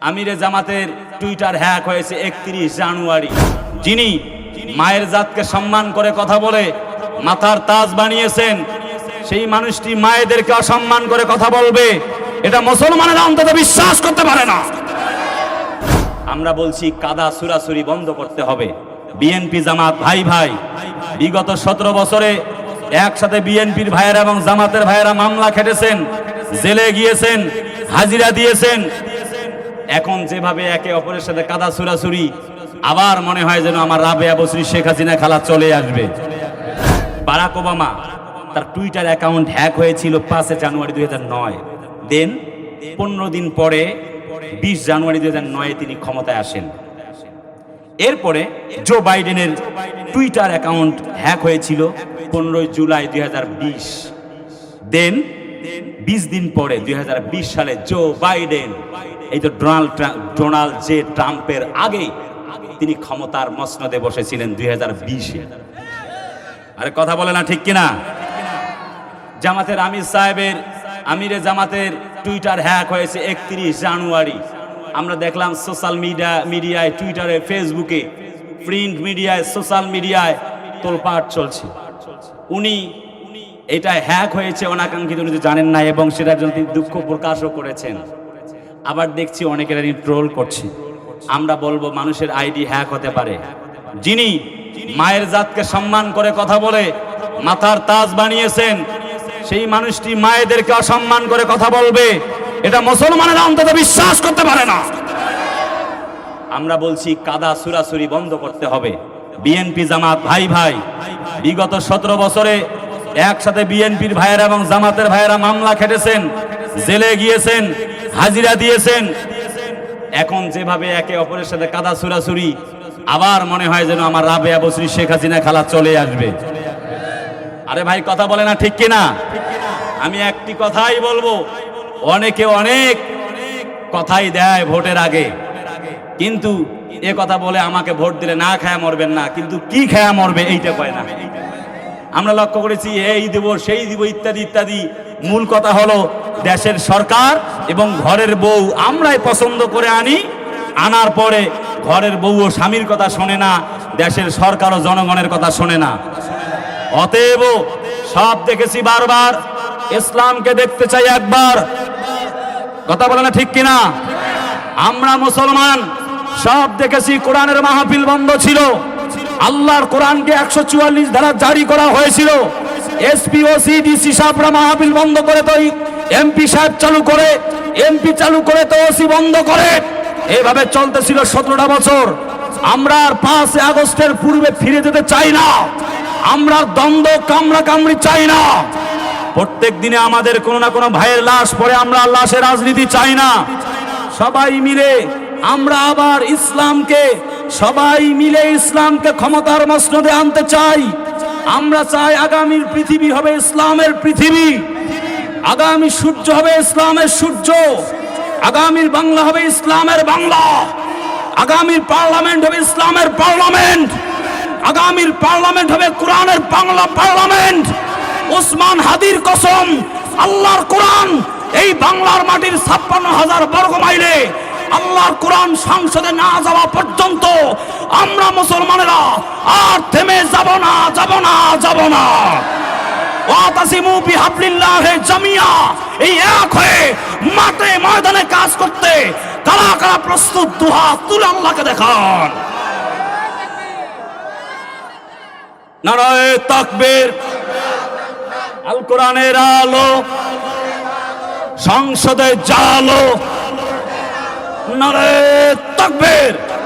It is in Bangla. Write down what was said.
আমিরে জামাতের টুইটার হ্যাক হয়েছে 31 জানুয়ারি। যিনি মায়ের জাতকে সম্মান করে কথা বলে মাথার তাজ বানিয়েছেন, সেই মানুষটি মায়েদেরকে অসম্মান করে কথা বলবে, এটা মুসলমানেরা অন্তত বিশ্বাস করতে পারে না। আমরা বলছি কাদা সুরাসুরি বন্ধ করতে হবে। বিএনপি জামাত ভাই ভাই, বিগত 17 বছরে একসাথে বিএনপির ভাইয়েরা এবং জামাতের ভাইয়েরা মামলা খেটেছেন, জেলে গিয়েছেন, হাজিরা দিয়েছেন। এখন যেভাবে একে অপরের সাথে কাদা সুরাসুরি, আবার মনে হয় যেন আমার রাবেয়া বসরি শেখ হাসিনা খালা চলে আসবে। বারাক ওবামা তার টুইটার অ্যাকাউন্ট হ্যাক হয়েছিল 5 জানুয়ারি 2009। দেন 15 দিন পরে 20 জানুয়ারি 2009 তিনি ক্ষমতায় আসেন। এরপরে জো বাইডেনের টুইটার অ্যাকাউন্ট হ্যাক হয়েছিল 15 জুলাই 2020। দেন 20 দিন পরে 2020 সালে জো বাইডেন, এই তো ডোনাল্ড জে ট্রাম্পের আগে তিনি ক্ষমতার মসনদে বসেছিলেন 2020-এ। আরে কথা বলে না ঠিক কিনা? জামাতের আমিরে জামাতের টুইটার হ্যাক হয়েছে 31 জানুয়ারি। আমরা দেখলাম সোশ্যাল মিডিয়ায়, টুইটারে, ফেসবুকে, প্রিন্ট মিডিয়ায়, সোশ্যাল মিডিয়ায় তোলপাড় চলছে। উনি এটা হ্যাক হয়েছে অনাকাঙ্ক্ষিত, উনি তো জানেন না এবং সেটার জন্য তিনি দুঃখ প্রকাশও করেছেন। আবার দেখছি অনেকেরা ট্রোল করছে। আমরা বলবো মানুষের আইডি হ্যাক হতে পারে। যিনি মায়ের জাতকে সম্মান করে কথা বলে মাথার তাজ বানিয়েছেন, সেই মানুষটি মায়েদেরকে অসম্মান করে কথা বলবে, এটা মুসলমানেরা অন্তত বিশ্বাস করতে পারে না। আমরা বলছি কাদা সুরাসুরি বন্ধ করতে হবে। বিএনপি জামাত ভাই ভাই, বিগত 17 বছরে একসাথে বিএনপির ভাইয়েরা এবং জামাতের ভাইয়েরা মামলা খেটেছেন, জেলে গিয়েছেন, হাজিরা দিয়েছেন। এখন যেভাবে একে অপরের সাথে কাদা সুরাসুরি, আবার মনে হয় যেন আমার রাবেয়া বসরি শেখ হাসিনা খালা চলে আসবে। আরে ভাই কথা বলে না ঠিক কিনা? আমি একটি কথাই বলবো, অনেকে অনেক কথাই দেয় ভোটের আগে, কিন্তু এ কথা বলে আমাকে ভোট দিলে না খায়া মরবেন না, কিন্তু কি খায়া মরবে এইটা কয় না। আমরা লক্ষ্য করেছি এই দিব সেই দিব ইত্যাদি ইত্যাদি। মূল কথা হলো দেশের সরকার এবং ঘরের বউ আমরাই পছন্দ করে আনি, আনার পরে ঘরের বউও স্বামীর কথা শোনে না, দেশের সরকারও জনগণের কথা শোনে না। অতএব সব দেখেছি বারবার, ইসলামকে দেখতে চাই একবার। কথা বলে না ঠিক কিনা? আমরা মুসলমান সব দেখেছি। কোরআনের মাহফিল বন্ধ ছিল, আল্লাহর কোরআনকে 144 ধারা জারি করা হয়েছিল। এসপি ওসি ডিসি সাহেবরা মাহফিল বন্ধ করে তো এমপি সাহেব চালু করে, এমপি চালু করে তো ওসি বন্ধ করে, এইভাবে চলতেছিল 17টা বছর। আমরা আর 5 আগস্টের পূর্বে ফিরে যেতে চাই না। আমরা দ্বন্দ্ব কামড়াকামড়ি চাই না। প্রত্যেক দিনে আমাদের কোনো না কোনো ভাইয়ের লাশ পড়ে, আমরা লাশের রাজনীতি চাই না। সবাই মিলে আমরা আবার সবাই মিলে ইসলামকে ক্ষমতার মসনদে আনতে চাই। আমরা চাই আগামীর পৃথিবী হবে ইসলামের পৃথিবী, আগামী সূর্য হবে ইসলামের সূর্য, আগামীর বাংলা হবে ইসলামের বাংলা, আগামীর পার্লামেন্ট হবে ইসলামের পার্লামেন্ট, আগামীর পার্লামেন্ট হবে কোরআনের বাংলা পার্লামেন্ট। ওসমান হাদির কসম, আল্লাহর কোরআন এই বাংলার মাটির 56,000 বর্গ মাইলে আল্লাহর কোরআন সংসদে না যাওয়া পর্যন্ত আমরা মুসলমানেরা আর থেমে যাব না, যাব না, যাব না। ওয়াতাসিমু বিহাবলিল্লাহি জামিয়া, এই এক হয়ে মাঠে ময়দানে কাজ করতে কারা কারা প্রস্তুত? দুহাত তুলে আল্লাহকে দেখান। নারায়ে তাকবীর। আল কোরআনের আলো, সংসদে জালো। নারায়ে তাকবীর।